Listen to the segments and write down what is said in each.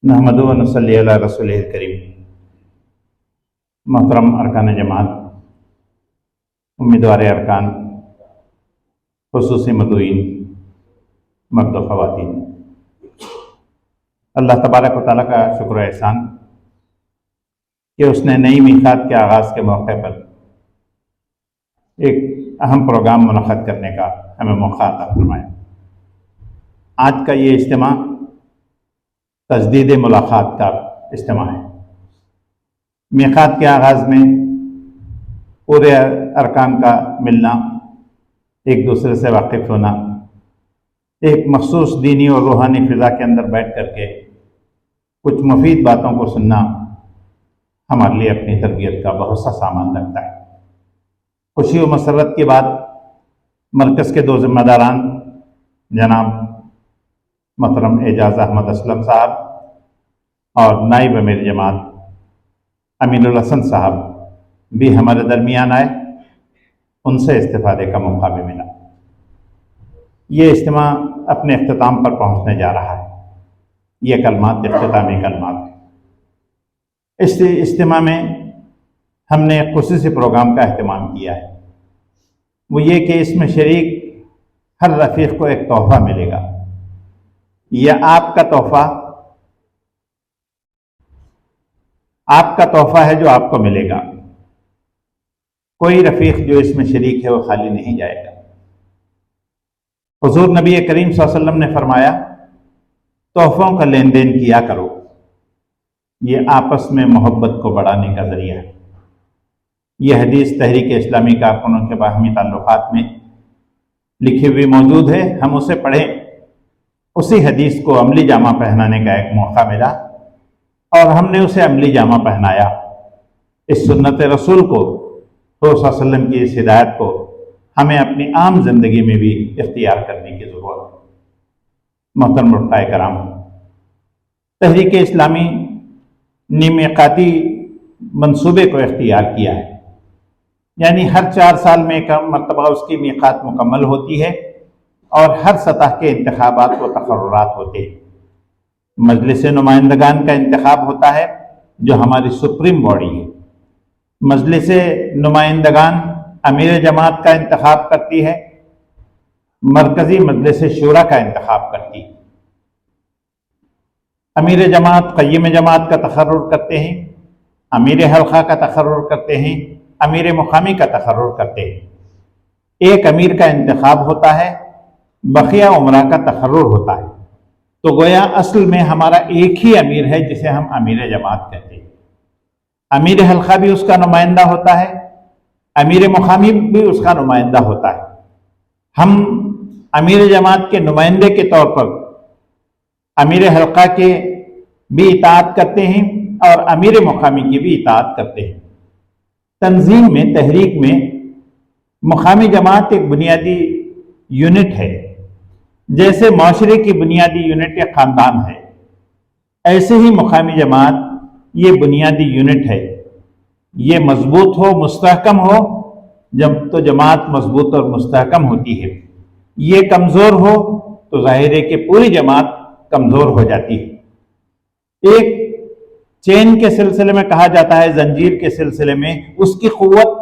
نحمدہ و نصلی علی رسولہ الکریم۔ محترم ارکان جماعت، امیدوار ارکان، خصوصی مدعوین، مرد و خواتین، اللہ تبارک و تعالیٰ کا شکر و احسان کہ اس نے نئی میقات کے آغاز کے موقع پر ایک اہم پروگرام منعقد کرنے کا ہمیں موقع عطا فرمایا۔ آج کا یہ اجتماع تجدید ملاقات کا اجتماع ہے۔ میقات کے آغاز میں پورے ارکان کا ملنا، ایک دوسرے سے واقف ہونا، ایک مخصوص دینی اور روحانی فضا کے اندر بیٹھ کر کے کچھ مفید باتوں کو سننا ہمارے لیے اپنی تربیت کا بہت سا سامان رکھتا ہے۔ خوشی و مسرت کی بات، مرکز کے 2 ذمہ داران جناب محترم اعجاز احمد اسلم صاحب اور نائب امیر جماعت امین الحسن صاحب بھی ہمارے درمیان آئے، ان سے استفادے کا موقع بھی ملا۔ یہ اجتماع اپنے اختتام پر پہنچنے جا رہا ہے۔ یہ کلمات اختتامی کلمات ہیں۔ اس اجتماع میں ہم نے ایک خصوصی پروگرام کا اہتمام کیا ہے، وہ یہ کہ اس میں شریک ہر رفیق کو ایک تحفہ ملے گا۔ یہ آپ کا تحفہ ہے جو آپ کو ملے گا۔ کوئی رفیق جو اس میں شریک ہے وہ خالی نہیں جائے گا۔ حضور نبی کریم صلی اللہ علیہ وسلم نے فرمایا، تحفوں کا لین دین کیا کرو، یہ آپس میں محبت کو بڑھانے کا ذریعہ ہے۔ یہ حدیث تحریک اسلامی کارکنوں کے باہمی تعلقات میں لکھی ہوئی موجود ہے، ہم اسے پڑھیں۔ اسی حدیث کو عملی جامہ پہنانے کا ایک موقع ملا اور ہم نے اسے عملی جامہ پہنایا۔ اس سنت رسول کو، حضور صلی اللہ علیہ وسلم کی اس ہدایت کو ہمیں اپنی عام زندگی میں بھی اختیار کرنے کی ضرورت ہے۔ محترم رفقائے کرام، تحریک اسلامی نے میقاتی منصوبے کو اختیار کیا ہے، یعنی ہر 4 سال میں ایک مرتبہ اس کی میقات مکمل ہوتی ہے اور ہر سطح کے انتخابات و تقررات ہوتے ہیں۔ مجلس نمائندگان کا انتخاب ہوتا ہے جو ہماری سپریم باڈی ہے۔ مجلس نمائندگان امیر جماعت کا انتخاب کرتی ہے، مرکزی مجلس شورا کا انتخاب کرتی ہے۔ امیر جماعت قیم جماعت کا تقرر کرتے ہیں، امیر حلقہ کا تقرر کرتے ہیں، امیر مقامی کا تقرر کرتے ہیں۔ ایک امیر کا انتخاب ہوتا ہے، بقیہ عمرہ کا تقرر ہوتا ہے۔ تو گویا اصل میں ہمارا ایک ہی امیر ہے جسے ہم امیر جماعت کہتے ہیں۔ امیر حلقہ بھی اس کا نمائندہ ہوتا ہے، امیر مقامی بھی اس کا نمائندہ ہوتا ہے۔ ہم امیر جماعت کے نمائندے کے طور پر امیر حلقہ کے بھی اطاعت کرتے ہیں اور امیر مقامی کی بھی اطاعت کرتے ہیں۔ تنظیم میں، تحریک میں مقامی جماعت ایک بنیادی یونٹ ہے۔ جیسے معاشرے کی بنیادی یونٹ ایک خاندان ہے، ایسے ہی مقامی جماعت یہ بنیادی یونٹ ہے۔ یہ مضبوط ہو، مستحکم ہو، جب تو جماعت مضبوط اور مستحکم ہوتی ہے۔ یہ کمزور ہو تو ظاہر ہے کہ پوری جماعت کمزور ہو جاتی ہے۔ ایک چین کے سلسلے میں کہا جاتا ہے، زنجیر کے سلسلے میں اس کی قوت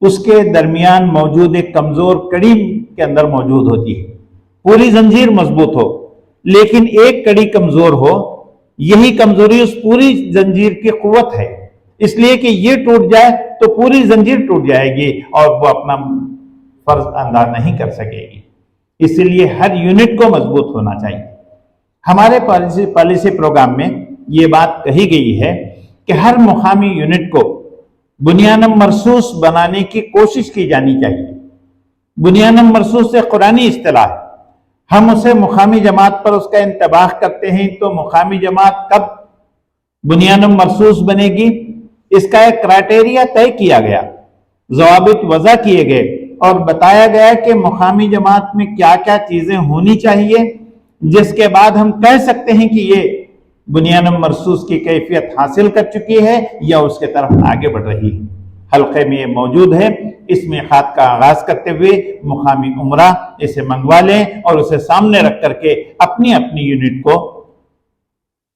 اس کے درمیان موجود ایک کمزور کڑی کے اندر موجود ہوتی ہے۔ پوری زنجیر مضبوط ہو لیکن ایک کڑی کمزور ہو، یہی کمزوری اس پوری زنجیر کی قوت ہے۔ اس لیے کہ یہ ٹوٹ جائے تو پوری زنجیر ٹوٹ جائے گی اور وہ اپنا فرض ادا نہیں کر سکے گی۔ اس لیے ہر یونٹ کو مضبوط ہونا چاہیے۔ ہمارے پالیسی پروگرام میں یہ بات کہی گئی ہے کہ ہر مقامی یونٹ کو بنیانم مرصوص بنانے کی کوشش کی جانی چاہیے۔ بنیانم مرصوص سے قرآنی اصطلاح ہے۔ ہم اسے مقامی جماعت پر اس کا انطباق کرتے ہیں تو مقامی جماعت کب بنیانم مرصوص بنے گی، اس کا ایک کرائٹیریا طے کیا گیا، ضوابط وضع کیے گئے اور بتایا گیا کہ مقامی جماعت میں کیا کیا چیزیں ہونی چاہیے جس کے بعد ہم کہہ سکتے ہیں کہ یہ بنیانم مرصوص کی کیفیت حاصل کر چکی ہے یا اس کے طرف آگے بڑھ رہی ہے۔ حلقے میں یہ موجود ہے۔ اس میقات کا آغاز کرتے ہوئے مقامی عمرہ اسے منگوا لیں اور اسے سامنے رکھ کر کے اپنی اپنی یونٹ کو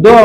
2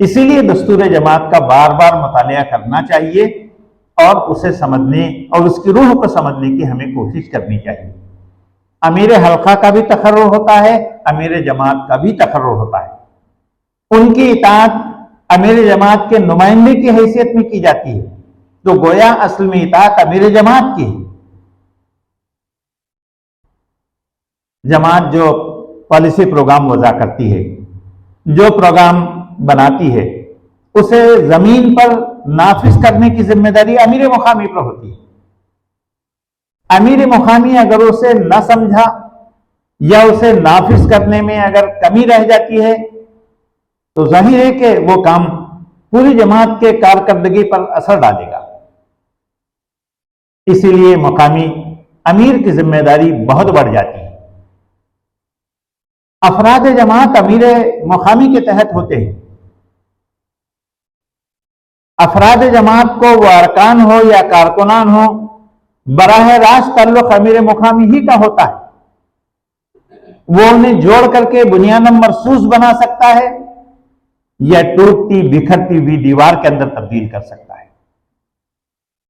اسی لیے دستور جماعت کا بار بار مطالعہ کرنا چاہیے اور اسے سمجھنے اور اس کی روح کو سمجھنے کی ہمیں کوشش کرنی چاہیے۔ امیر حلقہ کا بھی تقرر ہوتا ہے، امیر جماعت کا بھی تقرر ہوتا ہے۔ ان کی اطاعت امیر جماعت کے نمائندے کی حیثیت میں کی جاتی ہے، تو گویا اصل میں اطاعت امیر جماعت کی ہے۔ جماعت جو پالیسی پروگرام وضع کرتی ہے، جو پروگرام بناتی ہے، اسے زمین پر نافذ کرنے کی ذمہ داری امیر مقامی پر ہوتی ہے۔ امیر مقامی اگر اسے نہ سمجھا یا اسے نافذ کرنے میں اگر کمی رہ جاتی ہے تو ظاہر ہے کہ وہ کام پوری جماعت کے کارکردگی پر اثر ڈالے گا۔ اسی لیے مقامی امیر کی ذمہ داری بہت بڑھ جاتی ہے۔ افراد جماعت امیر مقامی کے تحت ہوتے ہیں۔ افراد جماعت کو وہ ارکان ہو یا کارکنان ہو، براہ راست تعلق امیر مقامی ہی کا ہوتا ہے۔ وہ انہیں جوڑ کر کے بنیاد مرصوص بنا سکتا ہے یا ٹوٹتی بکھرتی ہوئی دیوار کے اندر تبدیل کر سکتا ہے۔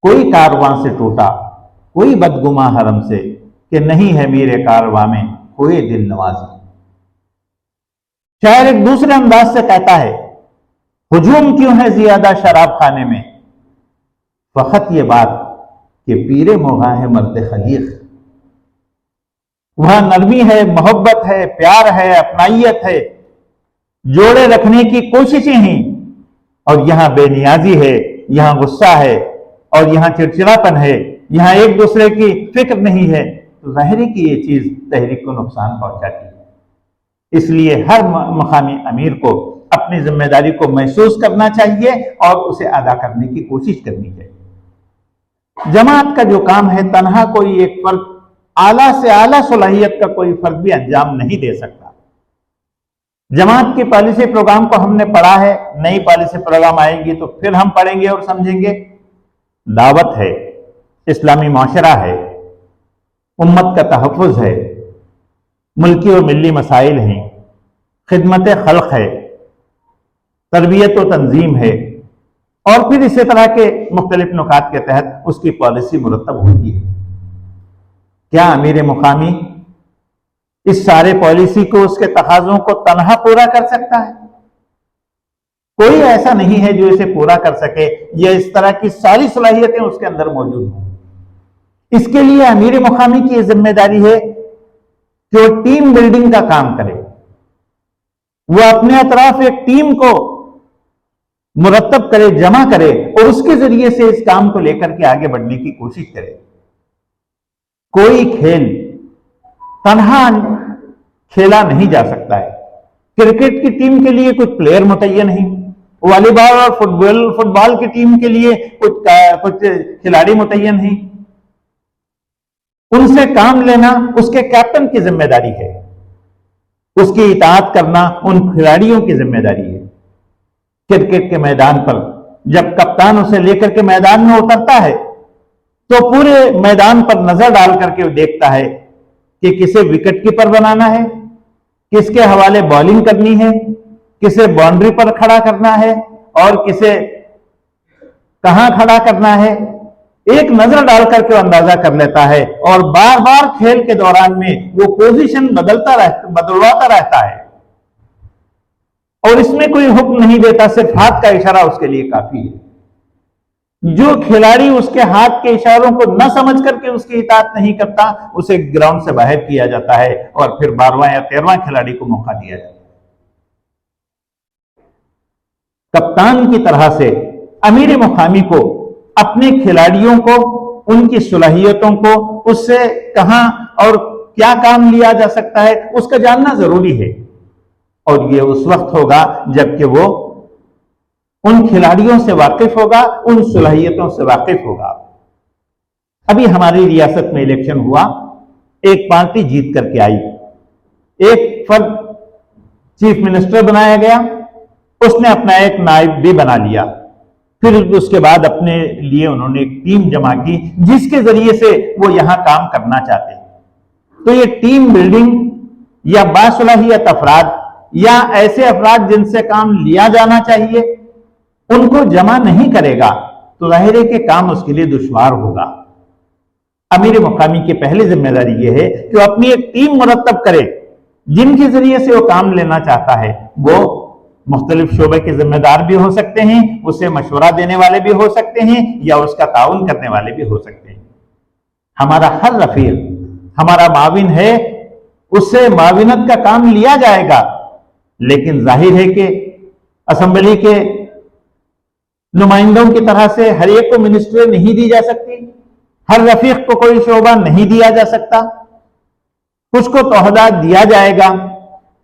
کوئی کارواں سے ٹوٹا، کوئی بدگماں حرم سے کہ نہیں ہے میرے کارواں میں کوئی دل نوازی۔ شاعر ایک دوسرے انداز سے کہتا ہے، ہجوم کیوں ہے زیادہ شراب خانے میں، فقط یہ بات کہ پیر مغاں ہے مرد خلیق۔ وہاں نرمی ہے، محبت ہے، پیار ہے، اپنائیت ہے، جوڑے رکھنے کی کوششیں ہیں، اور یہاں بے نیازی ہے، یہاں غصہ ہے، اور یہاں چڑچڑاپن ہے، یہاں ایک دوسرے کی فکر نہیں ہے، تو ظاہر ہے کہ یہ چیز تحریک کو نقصان پہنچاتی ہے۔ اس لیے ہر مقامی امیر کو اپنی ذمہ داری کو محسوس کرنا چاہیے اور اسے ادا کرنے کی کوشش کرنی چاہیے۔ جماعت کا جو کام ہے، تنہا کوئی ایک فرد اعلیٰ سے اعلیٰ صلاحیت کا کوئی فرد بھی انجام نہیں دے سکتا۔ جماعت کی پالیسی پروگرام کو ہم نے پڑھا ہے، نئی پالیسی پروگرام آئے گی تو پھر ہم پڑھیں گے اور سمجھیں گے۔ دعوت ہے، اسلامی معاشرہ ہے، امت کا تحفظ ہے، ملکی و ملی مسائل ہیں، خدمت خلق ہے، تربیت و تنظیم ہے، اور پھر اسی طرح کے مختلف نکات کے تحت اس کی پالیسی مرتب ہوتی ہے۔ کیا امیر مقامی اس سارے پالیسی کو، اس کے تقاضوں کو تنہا پورا کر سکتا ہے؟ کوئی ایسا نہیں ہے جو اسے پورا کر سکے یا اس طرح کی ساری صلاحیتیں اس کے اندر موجود ہوں۔ اس کے لیے امیر مقامی کی یہ ذمہ داری ہے کہ وہ ٹیم بلڈنگ کا کام کرے، وہ اپنے اطراف ایک ٹیم کو مرتب کرے، جمع کرے، اور اس کے ذریعے سے اس کام کو لے کر کے آگے بڑھنے کی کوشش کرے۔ کوئی کھیل تنہا کھیلا نہیں جا سکتا ہے۔ کرکٹ کی ٹیم کے لیے کوئی پلیئر متعین نہیں، والی بال اور فٹ بال کی ٹیم کے لیے کچھ کھلاڑی متعین نہیں۔ ان سے کام لینا اس کے کیپٹن کی ذمہ داری ہے، اس کی اطاعت کرنا ان کھلاڑیوں کی ذمہ داری ہے۔ کرکٹ کے میدان پر جب کپتان اسے لے کر کے میدان میں اترتا ہے تو پورے میدان پر نظر ڈال کر کے وہ دیکھتا ہے کہ کسے وکٹ کیپر بنانا ہے، کس کے حوالے بالنگ کرنی ہے، کسے باؤنڈری پر کھڑا کرنا ہے، اور کسے کہاں کھڑا کرنا ہے۔ ایک نظر ڈال کر کے وہ اندازہ کر لیتا ہے، اور بار بار کھیل کے دوران میں وہ پوزیشن بدلواتا رہتا ہے، اور اس میں کوئی حکم نہیں دیتا، صرف ہاتھ کا اشارہ اس کے لیے کافی ہے۔ جو کھلاڑی اس کے ہاتھ کے اشاروں کو نہ سمجھ کر کے اس کی اطاعت نہیں کرتا، اسے گراؤنڈ سے باہر کیا جاتا ہے، اور پھر 12واں یا 13واں کھلاڑی کو موقع دیا جاتا ہے۔ کپتان کی طرح سے امیر مقامی کو اپنے کھلاڑیوں کو، ان کی صلاحیتوں کو، اس سے کہاں اور کیا کام لیا جا سکتا ہے، اس کا جاننا ضروری ہے، اور یہ اس وقت ہوگا جب کہ وہ ان کھلاڑیوں سے واقف ہوگا، ان صلاحیتوں سے واقف ہوگا۔ ابھی ہماری ریاست میں الیکشن ہوا، ایک پارٹی جیت کر کے آئی، ایک فرد چیف منسٹر بنایا گیا، اس نے اپنا ایک نائب بھی بنا لیا، پھر اس کے بعد اپنے لیے انہوں نے ایک ٹیم جمع کی جس کے ذریعے سے وہ یہاں کام کرنا چاہتے ہیں۔ تو یہ ٹیم بلڈنگ یا باصلاحیت افراد یا ایسے افراد جن سے کام لیا جانا چاہیے ان کو جمع نہیں کرے گا تو ظاہر ہے کہ کام اس کے لیے دشوار ہوگا۔ امیر مقامی کی پہلی ذمہ داری یہ ہے کہ وہ اپنی ایک ٹیم مرتب کرے جن کے ذریعے سے وہ کام لینا چاہتا ہے۔ وہ مختلف شعبے کے ذمہ دار بھی ہو سکتے ہیں، اسے مشورہ دینے والے بھی ہو سکتے ہیں، یا اس کا تعاون کرنے والے بھی ہو سکتے ہیں۔ ہمارا ہر رفیق ہمارا معاون ہے، اس سے معاونت کا کام لیا جائے گا، لیکن ظاہر ہے کہ اسمبلی کے نمائندوں کی طرح سے ہر ایک کو منسٹری نہیں دی جا سکتی، ہر رفیق کو کوئی شعبہ نہیں دیا جا سکتا، کچھ کو تحفظات دیا جائے گا،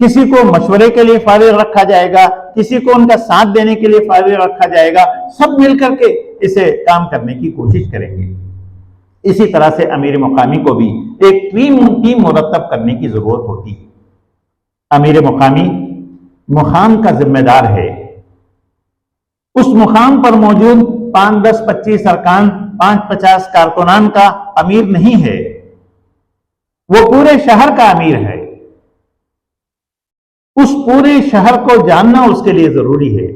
کسی کو مشورے کے لیے فارغ رکھا جائے گا، کسی کو ان کا ساتھ دینے کے لیے فارغ رکھا جائے گا، سب مل کر کے اسے کام کرنے کی کوشش کریں گے۔ اسی طرح سے امیر مقامی کو بھی ایک ٹیم مرتب کرنے کی ضرورت ہوتی ہے۔ امیر مقامی مقام کا ذمہ دار ہے، اس مقام پر موجود 5، 10، 25 ارکان، 5، 50 کارکنان کا امیر نہیں ہے، وہ پورے شہر کا امیر ہے۔ اس پورے شہر کو جاننا اس کے لیے ضروری ہے۔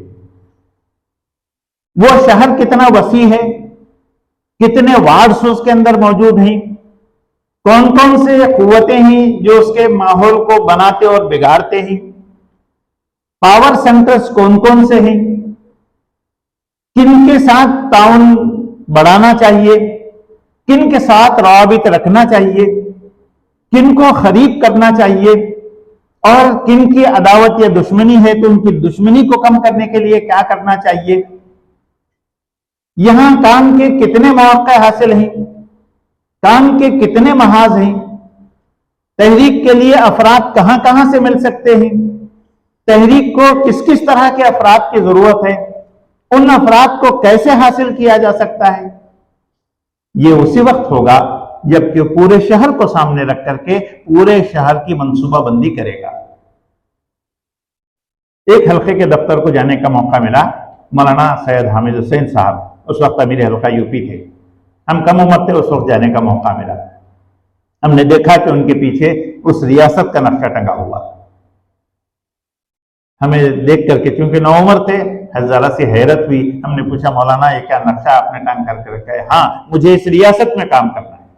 وہ شہر کتنا وسیع ہے، کتنے وارڈز اس کے اندر موجود ہیں، کون کون سے قوتیں ہیں جو اس کے ماحول کو بناتے اور بگاڑتے ہیں، پاور سینٹرز کون کون سے ہیں، کن کے ساتھ تعاون بڑھانا چاہیے، کن کے ساتھ روابط رکھنا چاہیے، کن کو خرید کرنا چاہیے، اور کن کی عداوت یا دشمنی ہے تو ان کی دشمنی کو کم کرنے کے لیے کیا کرنا چاہیے، یہاں کام کے کتنے مواقع حاصل ہیں، کام کے کتنے محاذ ہیں، تحریک کے لیے افراد کہاں کہاں سے مل سکتے ہیں، تحریک کو کس کس طرح کے افراد کی ضرورت ہے، ان افراد کو کیسے حاصل کیا جا سکتا ہے۔ یہ اسی وقت ہوگا جبکہ پورے شہر کو سامنے رکھ کر کے پورے شہر کی منصوبہ بندی کرے گا۔ ایک حلقے کے دفتر کو جانے کا موقع ملا، مولانا سید حامد حسین صاحب اس وقت امیر حلقہ یوپی تھے، ہم کم عمر تھے، اس وقت جانے کا موقع ملا۔ ہم نے دیکھا کہ ان کے پیچھے اس ریاست کا نقشہ ٹنگا ہوا، ہمیں دیکھ کر کے چونکہ نوعمر تھے ذرا سی حیرت ہوئی، ہم نے پوچھا مولانا یہ کیا نقشہ آپ نے ٹانگ کر کے رکھا ہے؟ ہاں مجھے اس ریاست میں کام کرنا ہے،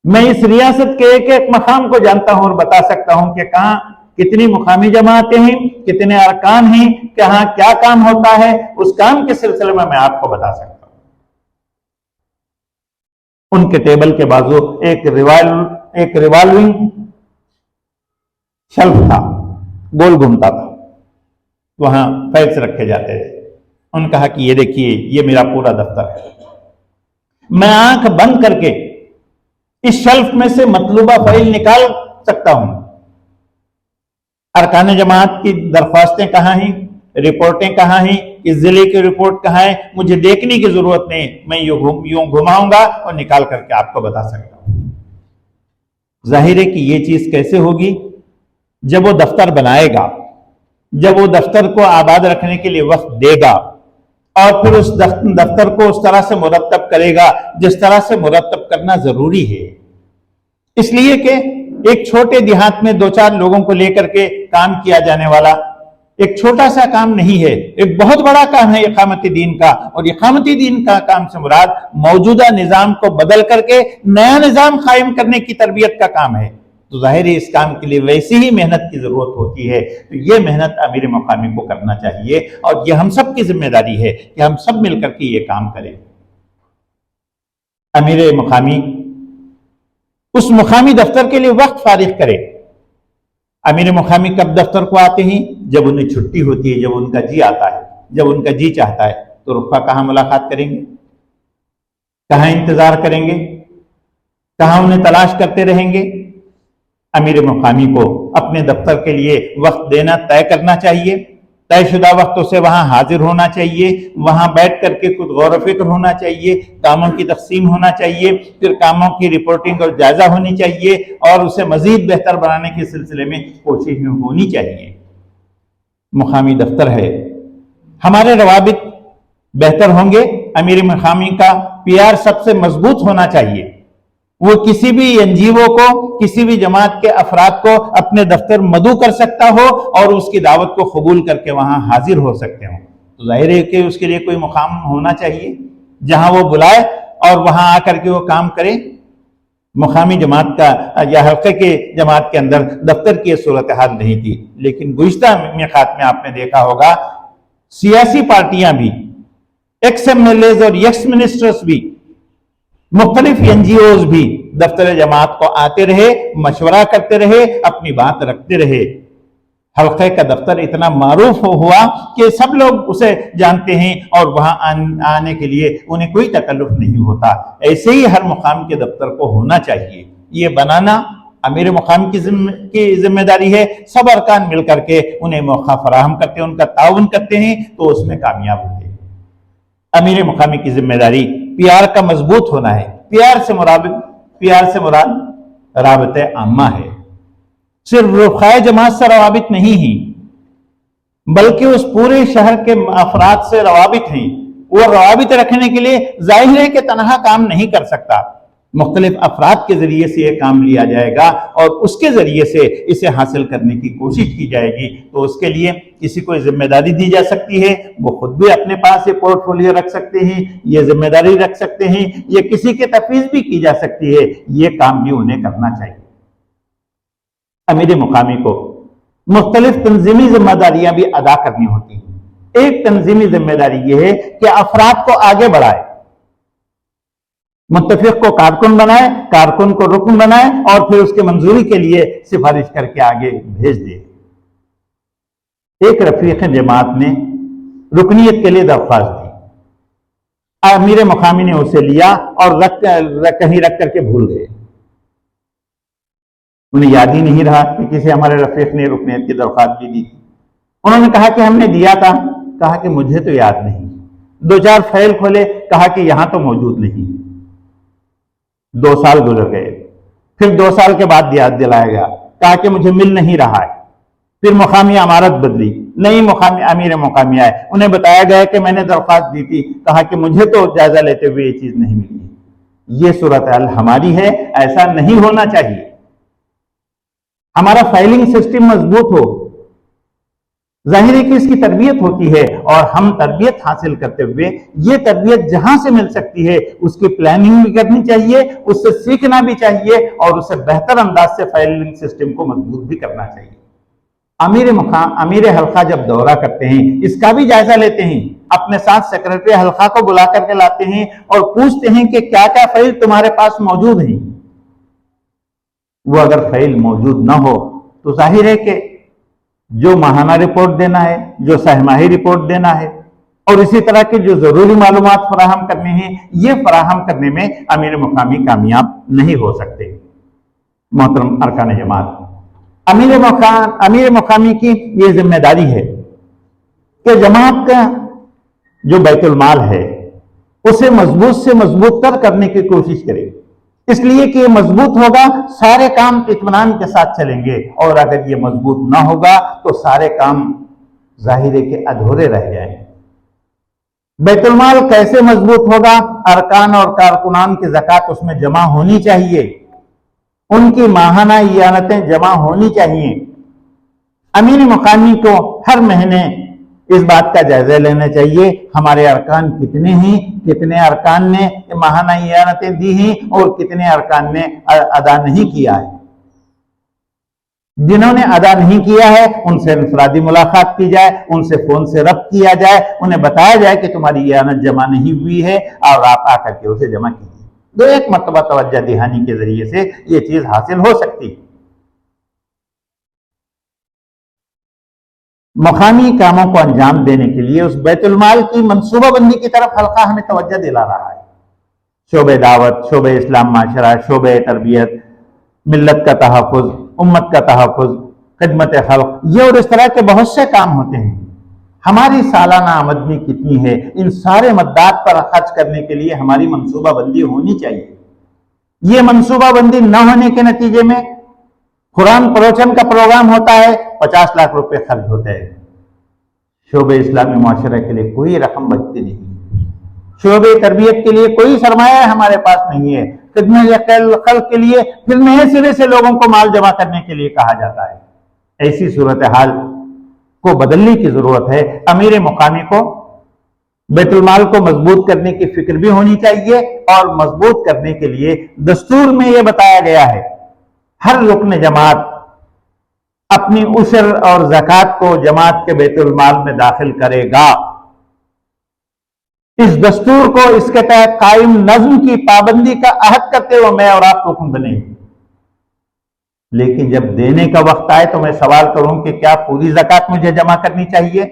میں اس ریاست کے ایک ایک مقام کو جانتا ہوں اور بتا سکتا ہوں کہ کہاں کتنی مقامی جماعتیں ہیں، کتنے ارکان ہیں، کہاں کیا کام ہوتا ہے، اس کام کے سلسلے میں آپ کو بتا سکتا ہوں۔ ان کے ٹیبل کے بازو ایک ریوالونگ شیلف تھا، گول گھومتا تھا، وہاں فائلز رکھے جاتے تھے۔ ان کہا کہ یہ دیکھیے یہ میرا پورا دفتر ہے، میں آنکھ بند کر کے اس شیلف میں سے مطلوبہ فائل نکال سکتا ہوں، ارکان جماعت کی درخواستیں کہاں ہیں، رپورٹیں کہاں ہیں، اس ضلع کی رپورٹ کہاں ہے، مجھے دیکھنے کی ضرورت نہیں، میں یوں گھماؤں گا اور نکال کر کے آپ کو بتا سکتا ہوں۔ ظاہر ہے کہ یہ چیز کیسے ہوگی؟ جب وہ دفتر بنائے گا، جب وہ دفتر کو آباد رکھنے کے لیے وقت دے گا، اور پھر اس دفتر کو اس طرح سے مرتب کرے گا جس طرح سے مرتب کرنا ضروری ہے، اس لیے کہ ایک چھوٹے دیہات میں 2-4 لوگوں کو لے کر کے کام کیا جانے والا ایک چھوٹا سا کام نہیں ہے، ایک بہت بڑا کام ہے اقامت دین کا، اور اقامت دین کا کام سے مراد موجودہ نظام کو بدل کر کے نیا نظام قائم کرنے کی تربیت کا کام ہے۔ تو ظاہر ہے اس کام کے لیے ویسی ہی محنت کی ضرورت ہوتی ہے، تو یہ محنت امیر مقامی کو کرنا چاہیے، اور یہ ہم سب کی ذمہ داری ہے کہ ہم سب مل کر کے یہ کام کریں۔ امیر مقامی اس مقامی دفتر کے لیے وقت فارغ کرے۔ امیر مقامی کب دفتر کو آتے ہیں؟ جب انہیں چھٹی ہوتی ہے، جب ان کا جی آتا ہے، جب ان کا جی چاہتا ہے، تو رخا کہاں ملاقات کریں گے، کہاں انتظار کریں گے، کہاں انہیں تلاش کرتے رہیں گے؟ امیر مقامی کو اپنے دفتر کے لیے وقت دینا طے کرنا چاہیے، طے شدہ وقتوں سے وہاں حاضر ہونا چاہیے، وہاں بیٹھ کر کے کچھ غور و فکر ہونا چاہیے، کاموں کی تقسیم ہونا چاہیے، پھر کاموں کی رپورٹنگ اور جائزہ ہونی چاہیے، اور اسے مزید بہتر بنانے کے سلسلے میں کوششیں ہونی چاہیے۔ مقامی دفتر ہے، ہمارے روابط بہتر ہوں گے، امیر مقامی کا PR سب سے مضبوط ہونا چاہیے، وہ کسی بھی NGO کو، کسی بھی جماعت کے افراد کو اپنے دفتر مدعو کر سکتا ہو اور اس کی دعوت کو قبول کر کے وہاں حاضر ہو سکتے ہوں، تو ظاہر ہے کہ اس کے لیے کوئی مقام ہونا چاہیے جہاں وہ بلائے اور وہاں آ کر کے وہ کام کرے۔ مقامی جماعت کا یا حلقے کے جماعت کے اندر دفتر کی صورتحال نہیں تھی، لیکن گزشتہ میقات میں آپ نے دیکھا ہوگا سیاسی پارٹیاں بھی، ایکس MLAs اور ایکس منسٹرز بھی، مختلف NGOs بھی دفتر جماعت کو آتے رہے، مشورہ کرتے رہے، اپنی بات رکھتے رہے۔ حلقے کا دفتر اتنا معروف ہوا کہ سب لوگ اسے جانتے ہیں اور وہاں آنے کے لیے انہیں کوئی تکلف نہیں ہوتا۔ ایسے ہی ہر مقام کے دفتر کو ہونا چاہیے۔ یہ بنانا امیر مقام کی ذمہ داری ہے، سب ارکان مل کر کے انہیں موقع فراہم کرتے ہیں، ان کا تعاون کرتے ہیں تو اس میں کامیاب ہوتے ہیں۔ امیر مقامی کی ذمہ داری PR کا مضبوط ہونا ہے۔ PR سے مراد رابطہ عامہ ہے، صرف رفقائے جماعت سے روابط نہیں ہیں، بلکہ اس پورے شہر کے افراد سے روابط ہیں۔ وہ روابط رکھنے کے لیے ظاہر ہے کہ تنہا کام نہیں کر سکتا، مختلف افراد کے ذریعے سے یہ کام لیا جائے گا اور اس کے ذریعے سے اسے حاصل کرنے کی کوشش کی جائے گی۔ تو اس کے لیے کسی کو ذمہ داری دی جا سکتی ہے، وہ خود بھی اپنے پاس یہ پورٹ فولیو رکھ سکتے ہیں، یہ ذمہ داری رکھ سکتے ہیں، یہ کسی کے تفویض بھی کی جا سکتی ہے، یہ کام بھی انہیں کرنا چاہیے۔ امیر مقامی کو مختلف تنظیمی ذمہ داریاں بھی ادا کرنی ہوتی ہیں۔ ایک تنظیمی ذمہ داری یہ ہے کہ افراد کو آگے بڑھائے، متفق کو کارکن بنائے، کارکن کو رکن بنائے اور پھر اس کے منظوری کے لیے سفارش کر کے آگے بھیج دے۔ ایک رفیق جماعت نے رکنیت کے لیے درخواست دی، امیر مقامی نے اسے لیا اور کہیں رکھ کر کے بھول گئے، انہیں یاد ہی نہیں رہا کہ کسی ہمارے رفیق نے رکنیت کی درخواست بھی دی تھی۔ انہوں نے کہا کہ ہم نے دیا تھا، کہا کہ مجھے تو یاد نہیں۔ 2-4 فائل کھولے، کہا کہ یہاں تو موجود نہیں۔ 2 سال گزر گئے، پھر 2 سال کے بعد یاد دلایا گیا، کہا کہ مجھے مل نہیں رہا ہے۔ پھر مقامی عمارت بدلی، نئی مقامی امیر مقامی آئے، انہیں بتایا گیا کہ میں نے درخواست دی تھی، کہا کہ مجھے تو جائزہ لیتے ہوئے یہ چیز نہیں ملی۔ یہ صورتحال ہماری ہے، ایسا نہیں ہونا چاہیے۔ ہمارا فائلنگ سسٹم مضبوط ہو، ظاہر ہے کہ اس کی تربیت ہوتی ہے اور ہم تربیت حاصل کرتے ہوئے یہ تربیت جہاں سے مل سکتی ہے اس کی پلاننگ بھی کرنی چاہیے، اس سے سیکھنا بھی چاہیے اور اسے بہتر انداز سے فائلنگ سسٹم کو مضبوط بھی کرنا چاہیے۔ امیر حلقہ جب دورہ کرتے ہیں اس کا بھی جائزہ لیتے ہیں، اپنے ساتھ سیکرٹری حلقہ کو بلا کر کے لاتے ہیں اور پوچھتے ہیں کہ کیا کیا فائل تمہارے پاس موجود ہیں۔ وہ اگر فائل موجود نہ ہو تو ظاہر ہے کہ جو ماہانہ رپورٹ دینا ہے، جو سہ ماہی رپورٹ دینا ہے اور اسی طرح کے جو ضروری معلومات فراہم کرنے ہیں، یہ فراہم کرنے میں امیر مقامی کامیاب نہیں ہو سکتے۔ محترم ارکان جماعت، امیر مقامی کی یہ ذمہ داری ہے کہ جماعت کا جو بیت المال ہے اسے مضبوط سے مضبوط تر کرنے کی کوشش کرے، اس لیے کہ یہ مضبوط ہوگا سارے کام اطمینان کے ساتھ چلیں گے، اور اگر یہ مضبوط نہ ہوگا تو سارے کام ظاہر ہے کہ ادھورے رہ جائیں گے۔ بیت المال کیسے مضبوط ہوگا؟ ارکان اور کارکنان کی زکوٰۃ اس میں جمع ہونی چاہیے، ان کی ماہانہ اعانتیں جمع ہونی چاہیے۔ امیر مقامی کو ہر مہینے اس بات کا جائزہ لینا چاہیے ہمارے ارکان کتنے ہیں، کتنے ارکان نے ماہانہ اعانتیں دی ہیں اور کتنے ارکان نے ادا نہیں کیا ہے۔ جنہوں نے ادا نہیں کیا ہے ان سے انفرادی ملاقات کی جائے، ان سے فون سے ربط کیا جائے، انہیں بتایا جائے کہ تمہاری اعانت جمع نہیں ہوئی ہے اور آپ آ کر کے اسے جمع کیجیے۔ دو ایک مرتبہ توجہ دہانی کے ذریعے سے یہ چیز حاصل ہو سکتی ہے۔ مقامی کاموں کو انجام دینے کے لیے اس بیت المال کی منصوبہ بندی کی طرف حلقہ ہمیں توجہ دلا رہا ہے۔ شعبہ دعوت، شعبہ اسلام معاشرہ، شعبہ تربیت، ملت کا تحفظ، امت کا تحفظ، خدمت خلق، یہ اور اس طرح کے بہت سے کام ہوتے ہیں۔ ہماری سالانہ آمدنی کتنی ہے، ان سارے مدات پر خرچ کرنے کے لیے ہماری منصوبہ بندی ہونی چاہیے۔ یہ منصوبہ بندی نہ ہونے کے نتیجے میں قرآن پروچن کا پروگرام ہوتا ہے، 50 لاکھ روپے خرچ ہوتے ہیں، شعبہ اسلامی معاشرہ کے لیے کوئی رقم بچتی نہیں، شعبہ تربیت کے لیے کوئی سرمایہ ہمارے پاس نہیں ہے، خدمت خلق کے لیے پھر نئے سرے سے لوگوں کو مال جمع کرنے کے لیے کہا جاتا ہے۔ ایسی صورتحال کو بدلنے کی ضرورت ہے۔ امیر مقامی کو بیت المال کو مضبوط کرنے کی فکر بھی ہونی چاہیے، اور مضبوط کرنے کے لیے دستور میں یہ بتایا گیا ہے ہر رکن جماعت اپنی عشر اور زکوٰۃ کو جماعت کے بیت المال میں داخل کرے گا۔ اس دستور کو اس کے تحت قائم نظم کی پابندی کا عہد کرتے ہوئے میں اور آپ رکن بنے، لیکن جب دینے کا وقت آئے تو میں سوال کروں کہ کیا پوری زکوٰۃ مجھے جمع کرنی چاہیے؟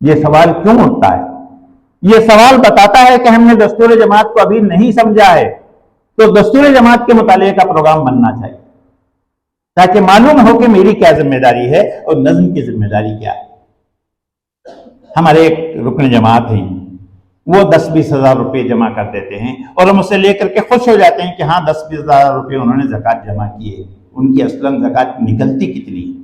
یہ سوال کیوں اٹھتا ہے؟ یہ سوال بتاتا ہے کہ ہم نے دستور جماعت کو ابھی نہیں سمجھا ہے، تو دستور جماعت کے مطالعے کا پروگرام بننا چاہیے تاکہ معلوم ہو کہ میری کیا ذمہ داری ہے اور نظم کی ذمہ داری کیا ہے۔ ہمارے ایک رکن جماعت ہیں، وہ 10-20 ہزار روپے جمع کر دیتے ہیں اور ہم اسے لے کر کے خوش ہو جاتے ہیں کہ ہاں 10-20 ہزار روپے انہوں نے زکوٰۃ جمع کی ہے۔ ان کی اصلاً زکوٰۃ نکلتی کتنی ہے؟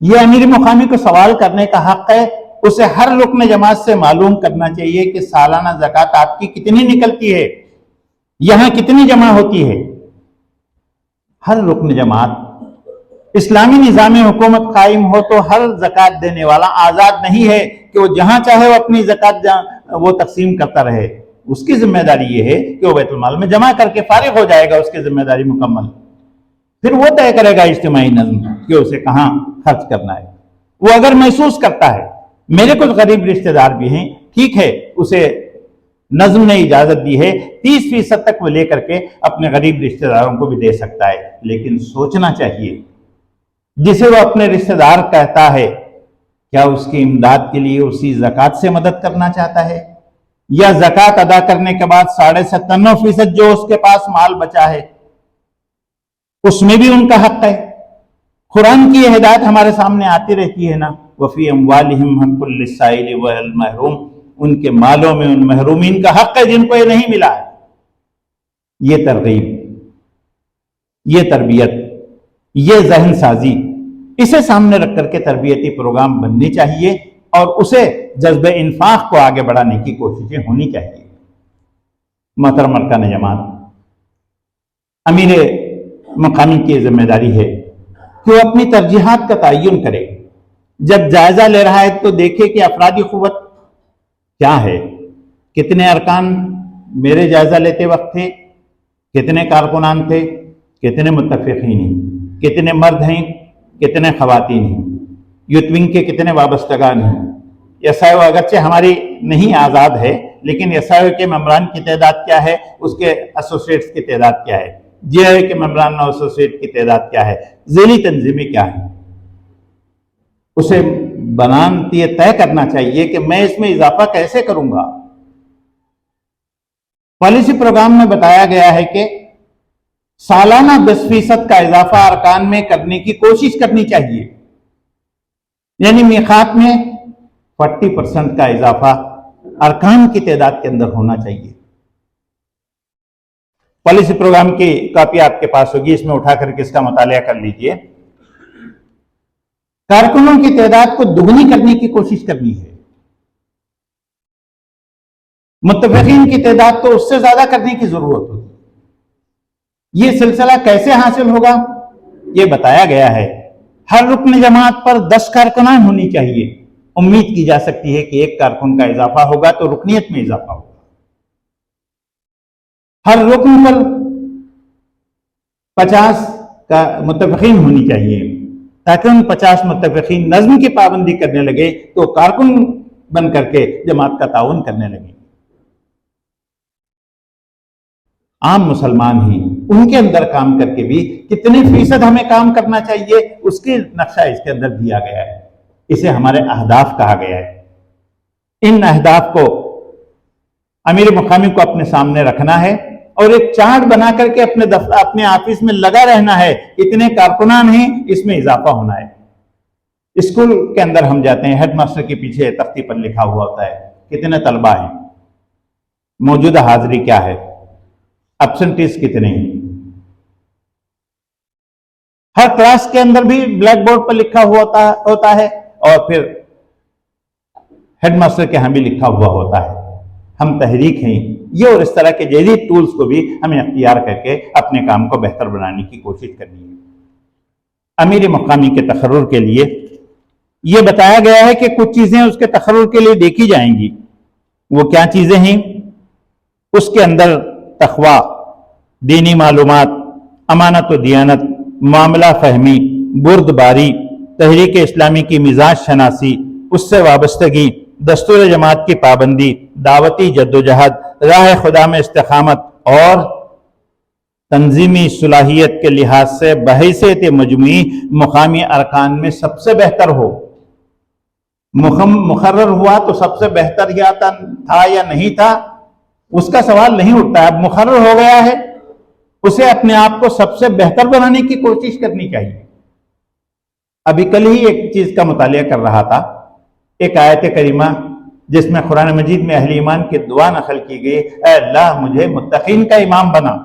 یہ امیر مقامی کو سوال کرنے کا حق ہے۔ اسے ہر رکن جماعت سے معلوم کرنا چاہیے کہ سالانہ زکوٰۃ آپ کی کتنی نکلتی ہے، یہاں کتنی جمع ہوتی ہے۔ ہر رکن جماعت اسلامی نظام حکومت قائم ہو تو ہر زکوٰۃ دینے والا آزاد نہیں ہے کہ وہ جہاں چاہے وہ اپنی زکوٰۃ وہ تقسیم کرتا رہے۔ اس کی ذمہ داری یہ ہے کہ وہ بیت المال میں جمع کر کے فارغ ہو جائے گا، اس کی ذمہ داری مکمل، پھر وہ طے کرے گا اجتماعی نظم کہ اسے کہاں خرچ کرنا ہے۔ وہ اگر محسوس کرتا ہے، میرے کچھ غریب رشتہ دار بھی ہیں، ٹھیک ہے، اسے نظم نے اجازت دی ہے 30% تک وہ لے کر کے اپنے غریب رشتہ داروں کو بھی دے سکتا ہے، لیکن سوچنا چاہیے جسے وہ اپنے رشتہ دار کہتا ہے کیا اس کی امداد کے لیے اسی زکوٰۃ سے مدد کرنا چاہتا ہے، یا زکوٰۃ ادا کرنے کے بعد 97.5% جو اس کے پاس مال بچا ہے اس میں بھی ان کا حق ہے۔ قرآن کی یہ ہدایت ہمارے سامنے آتی رہتی ہے نا، وفی اموالہم حق للسائل والمحروم، ان کے مالوں میں ان محرومین کا حق ہے جن کو یہ نہیں ملا ہے۔ یہ ترغیب، یہ تربیت، یہ ذہن سازی، اسے سامنے رکھ کر کے تربیتی پروگرام بننے چاہیے اور اسے جذب انفاق کو آگے بڑھانے کی کوششیں ہونی چاہیے۔ محترم ارکان جماعت، امیر مقامی کی ذمہ داری ہے کہ وہ اپنی ترجیحات کا تعین کرے۔ جب جائزہ لے رہا ہے تو دیکھے کہ افرادی قوت کیا ہے، کتنے ارکان میرے جائزہ لیتے وقت تھے، کتنے کارکنان تھے، کتنے متفقین ہیں، کتنے مرد ہیں، کتنے خواتین ہیں، یوتھ ونگ کے کتنے وابستگان ہیں۔ ایس آئی او اگرچہ ہماری نہیں آزاد ہے، لیکن ایس آئی او کے ممبران کی تعداد کیا ہے، اس کے ایسوسیٹس کی تعداد کیا ہے، جی آئی او کے ممبران اور ایسوسیٹ کی تعداد کیا ہے، ذیلی تنظیمیں کیا ہیں۔ اسے یہ طے کرنا چاہیے کہ میں اس میں اضافہ کیسے کروں گا۔ پالیسی پروگرام میں بتایا گیا ہے کہ سالانہ 10% کا اضافہ ارکان میں کرنے کی کوشش کرنی چاہیے، یعنی میقات میں 40% کا اضافہ ارکان کی تعداد کے اندر ہونا چاہیے۔ پالیسی پروگرام کی کاپی آپ کے پاس ہوگی، اس میں اٹھا کر کے اس کا مطالعہ کر لیجئے۔ کارکنوں کی تعداد کو دگنی کرنے کی کوشش کرنی ہے، متفقین کی تعداد تو اس سے زیادہ کرنے کی ضرورت ہوتی ہے۔ یہ سلسلہ کیسے حاصل ہوگا یہ بتایا گیا ہے۔ ہر رکن جماعت پر 10 کارکنان ہونی چاہیے۔ امید کی جا سکتی ہے کہ ایک کارکن کا اضافہ ہوگا تو رکنیت میں اضافہ ہوگا۔ ہر رکن پر 50 کا متفقین ہونی چاہیے، تاکہ ان 50 متفقین نظم کی پابندی کرنے لگے تو کارکن بن کر کے جماعت کا تعاون کرنے لگے۔ عام مسلمان ہی ان کے اندر کام کر کے بھی کتنے فیصد ہمیں کام کرنا چاہیے اس کی نقشہ اس کے اندر دیا گیا ہے۔ اسے ہمارے اہداف کہا گیا ہے۔ ان اہداف کو امیر مقامی کو اپنے سامنے رکھنا ہے اور ایک چارٹ بنا کر کے اپنے دفتر اپنے آفس میں لگا رہنا ہے، اتنے کارکنان ہیں، اس میں اضافہ ہونا ہے۔ اسکول کے اندر ہم جاتے ہیں، ہیڈ ماسٹر کے پیچھے تختی پر لکھا ہوا ہوتا ہے کتنے طلبہ ہیں، موجودہ حاضری کیا ہے، ایبسنٹیز کتنے ہیں۔ ہر کلاس کے اندر بھی بلیک بورڈ پر لکھا ہوا ہوتا ہے اور پھر ہیڈ ماسٹر کے ہاں بھی لکھا ہوا ہوتا ہے۔ ہم تحریک ہیں، یہ اور اس طرح کے جدید ٹولز کو بھی ہمیں اختیار کر کے اپنے کام کو بہتر بنانے کی کوشش کرنی ہے۔ امیر مقامی کے تقرر کے لیے یہ بتایا گیا ہے کہ کچھ چیزیں اس کے تقرر کے لیے دیکھی جائیں گی۔ وہ کیا چیزیں ہیں؟ اس کے اندر تقویٰ، دینی معلومات، امانت و دیانت، معاملہ فہمی، بردباری، تحریک اسلامی کی مزاج شناسی، اس سے وابستگی، دستور جماعت کی پابندی، دعوتی جدوجہد، راہ خدا میں استقامت اور تنظیمی صلاحیت کے لحاظ سے بحیثیت مجموعی مقامی ارکان میں سب سے بہتر ہو۔ مقرر ہوا تو سب سے بہتر یا تھا یا نہیں تھا، اس کا سوال نہیں اٹھتا۔ اب مقرر ہو گیا ہے، اسے اپنے آپ کو سب سے بہتر بنانے کی کوشش کرنی چاہیے۔ ابھی کل ہی ایک چیز کا مطالعہ کر رہا تھا، ایک آیت کریمہ جس میں قرآن مجید میں اہل ایمان کی دعا نقل کی گئی، اے اللہ مجھے متقین کا امام بنا۔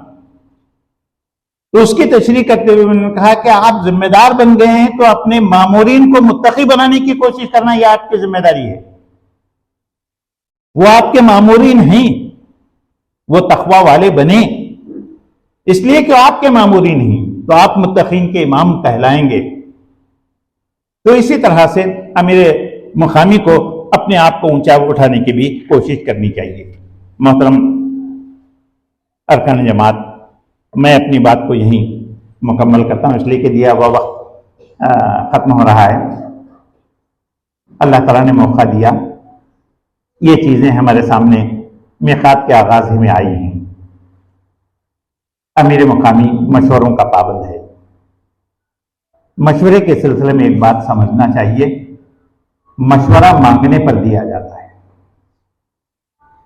تو اس کی تشریح کرتے ہوئے میں نے کہا کہ آپ ذمہ دار بن گئے ہیں تو اپنے مامورین کو متقی بنانے کی کوشش کرنا یہ آپ کی ذمہ داری ہے۔ وہ آپ کے مامورین ہیں، وہ تقوی والے بنے، اس لیے کہ آپ کے مامورین ہیں تو آپ متقین کے امام کہلائیں گے۔ تو اسی طرح سے امیر مقامی کو اپنے آپ کو اونچا اٹھانے کی بھی کوشش کرنی چاہیے۔ محترم ارکان جماعت، میں اپنی بات کو یہیں مکمل کرتا ہوں، اس لیے کہ دیا ہوا وقت ختم ہو رہا ہے۔ اللہ تعالیٰ نے موقع دیا، یہ چیزیں ہمارے سامنے میقات کے آغاز ہی میں آئی ہیں۔ امیر مقامی مشوروں کا پابند ہے۔ مشورے کے سلسلے میں ایک بات سمجھنا چاہیے، مشورہ مانگنے پر دیا جاتا ہے۔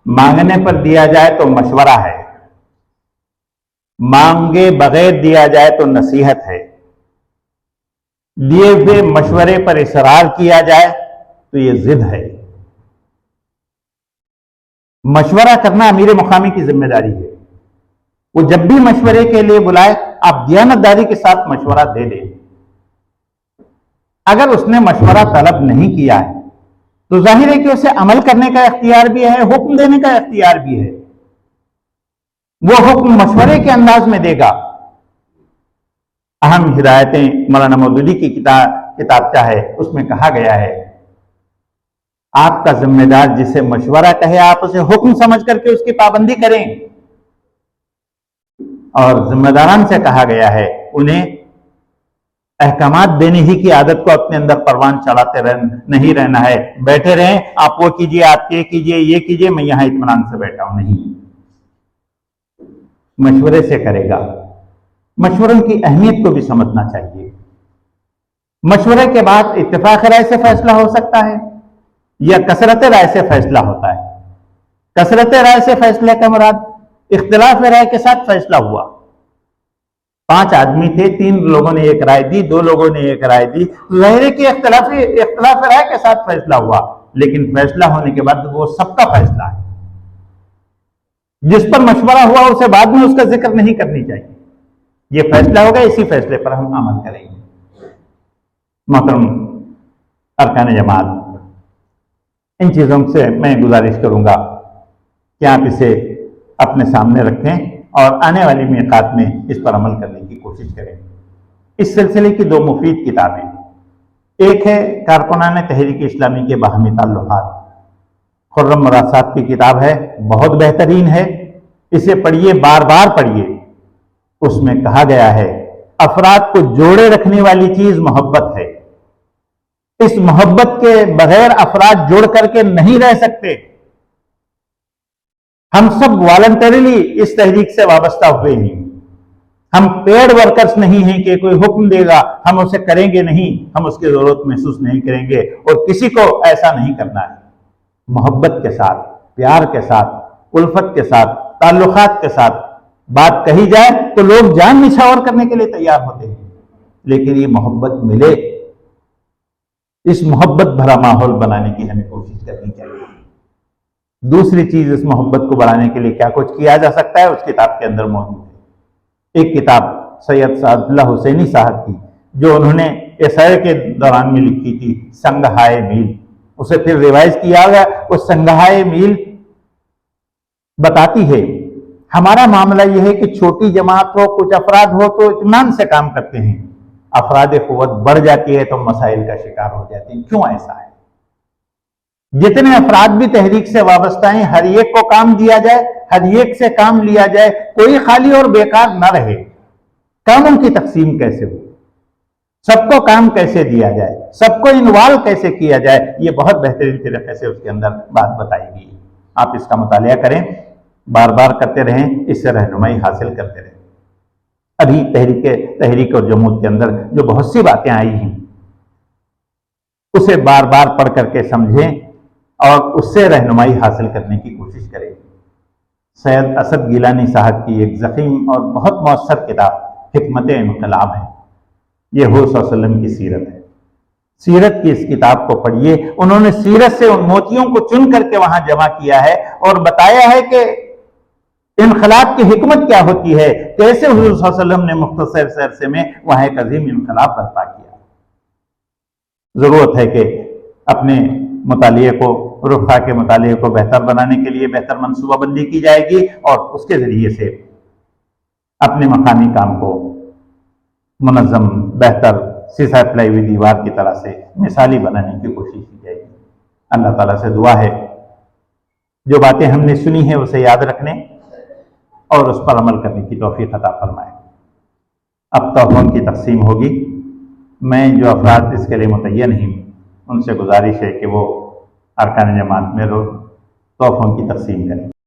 مانگنے پر دیا جائے تو مشورہ ہے، مانگے بغیر دیا جائے تو نصیحت ہے، دیے ہوئے مشورے پر اصرار کیا جائے تو یہ ضد ہے۔ مشورہ کرنا امیر مقامی کی ذمہ داری ہے۔ وہ جب بھی مشورے کے لیے بلائے آپ دیانتداری کے ساتھ مشورہ دے دیں۔ اگر اس نے مشورہ طلب نہیں کیا ہے تو ظاہر ہے کہ اسے عمل کرنے کا اختیار بھی ہے، حکم دینے کا اختیار بھی ہے۔ وہ حکم مشورے کے انداز میں دے گا۔ اہم ہدایتیں مولانا مودودی کی کتابچہ ہے، اس میں کہا گیا ہے آپ کا ذمہ دار جسے مشورہ کہے آپ اسے حکم سمجھ کر کے اس کی پابندی کریں، اور ذمہ داران سے کہا گیا ہے انہیں احکامات دینے ہی کی عادت کو اپنے اندر پروان چڑھاتے نہیں رہنا ہے۔ بیٹھے رہیں آپ وہ کیجئے، آپ یہ کیجئے، یہ کیجئے، میں یہاں اطمینان سے بیٹھا ہوں، نہیں، مشورے سے کرے گا۔ مشوروں کی اہمیت کو بھی سمجھنا چاہیے۔ مشورے کے بعد اتفاق رائے سے فیصلہ ہو سکتا ہے یا کثرت رائے سے فیصلہ ہوتا ہے۔ کثرت رائے سے فیصلے کا مراد اختلاف رائے کے ساتھ فیصلہ ہوا۔ 5 آدمی تھے، 3 لوگوں نے ایک رائے دی، 2 لوگوں نے ایک رائے دی، ظاہر ہے کہ اختلاف رائے کے ساتھ فیصلہ ہوا، لیکن فیصلہ ہونے کے بعد وہ سب کا فیصلہ ہے۔ جس پر مشورہ ہوا اسے بعد میں اس کا ذکر نہیں کرنی چاہیے۔ یہ فیصلہ ہوگا، اسی فیصلے پر ہم عمل کریں گے۔ محترم ارکان جماعت، ان چیزوں سے میں گزارش کروں گا کہ آپ اسے اپنے سامنے رکھیں اور آنے والی میقات میں اس پر عمل کرنے کی کوشش کریں۔ اس سلسلے کی 2 مفید کتابیں، ایک ہے کارکنان تحریک اسلامی کے باہمی تعلقات، خرم مراسات کی کتاب ہے، بہت بہترین ہے، اسے پڑھیے، بار بار پڑھیے۔ اس میں کہا گیا ہے افراد کو جوڑے رکھنے والی چیز محبت ہے، اس محبت کے بغیر افراد جوڑ کر کے نہیں رہ سکتے۔ ہم سب والنٹریلی اس تحریک سے وابستہ ہوئے ہیں، ہم پیڈ ورکرز نہیں ہیں کہ کوئی حکم دے گا ہم اسے کریں گے نہیں، ہم اس کی ضرورت محسوس نہیں کریں گے، اور کسی کو ایسا نہیں کرنا ہے۔ محبت کے ساتھ، پیار کے ساتھ، الفت کے ساتھ، تعلقات کے ساتھ بات کہی جائے تو لوگ جان نچھاور کرنے کے لیے تیار ہوتے ہیں، لیکن یہ محبت ملے، اس محبت بھرا ماحول بنانے کی ہمیں کوشش کرنی چاہیے۔ دوسری چیز اس محبت کو بڑھانے کے لیے کیا کچھ کیا جا سکتا ہے، اس کتاب کے اندر موجود ہے۔ ایک کتاب سید سعد اللہ حسینی صاحب کی جو انہوں نے ایسائے کے دوران میں لکھی تھی، سنگہائے میل، اسے پھر ریوائز کیا گیا، وہ سنگہائے میل بتاتی ہے۔ ہمارا معاملہ یہ ہے کہ چھوٹی جماعت ہو، کچھ افراد ہو تو اطمینان سے کام کرتے ہیں، افراد قوت بڑھ جاتی ہے تو مسائل کا شکار ہو جاتے ہیں۔ کیوں ایسا ہے؟ جتنے افراد بھی تحریک سے وابستہ ہیں، ہر ایک کو کام دیا جائے، ہر ایک سے کام لیا جائے، کوئی خالی اور بیکار نہ رہے۔ کاموں کی تقسیم کیسے ہو، سب کو کام کیسے دیا جائے، سب کو انوالو کیسے کیا جائے، یہ بہت بہترین طریقے سے اس کے اندر بات بتائی گئی۔ آپ اس کا مطالعہ کریں، بار بار کرتے رہیں، اس سے رہنمائی حاصل کرتے رہیں۔ ابھی تحریک اور جمود کے اندر جو بہت سی باتیں آئی ہیں، اسے بار بار پڑھ کر کے سمجھیں اور اس سے رہنمائی حاصل کرنے کی کوشش کریں۔ سید اسد گیلانی صاحب کی ایک ضخیم اور بہت مؤثر کتاب حکمت انقلاب ہے۔ یہ حضور صلی اللہ علیہ وسلم کی سیرت ہے۔ سیرت کی اس کتاب کو پڑھیے، انہوں نے سیرت سے ان موتیوں کو چن کر کے وہاں جمع کیا ہے اور بتایا ہے کہ انقلاب کی حکمت کیا ہوتی ہے، کیسے حضور صلی اللہ علیہ وسلم نے مختصر سے عرصے میں وہاں ایک عظیم انقلاب برپا کیا۔ ضرورت ہے کہ اپنے مطالعے کو، رفقا کے مطالعے کو بہتر بنانے کے لیے بہتر منصوبہ بندی کی جائے گی اور اس کے ذریعے سے اپنے مقامی کام کو منظم، بہتر، سیسہ پلائی ہوئی دیوار کی طرح سے مثالی بنانے کی کوشش کی جائے گی۔ اللہ تعالیٰ سے دعا ہے جو باتیں ہم نے سنی ہیں اسے یاد رکھنے اور اس پر عمل کرنے کی توفیق عطا فرمائے۔ اب تحفوں کی تقسیم ہوگی۔ میں جو افراد اس کے لیے متعین ہیں ان سے گزارش ہے کہ وہ ارکان جماعت میں تحفوں کی تقسیم کریں۔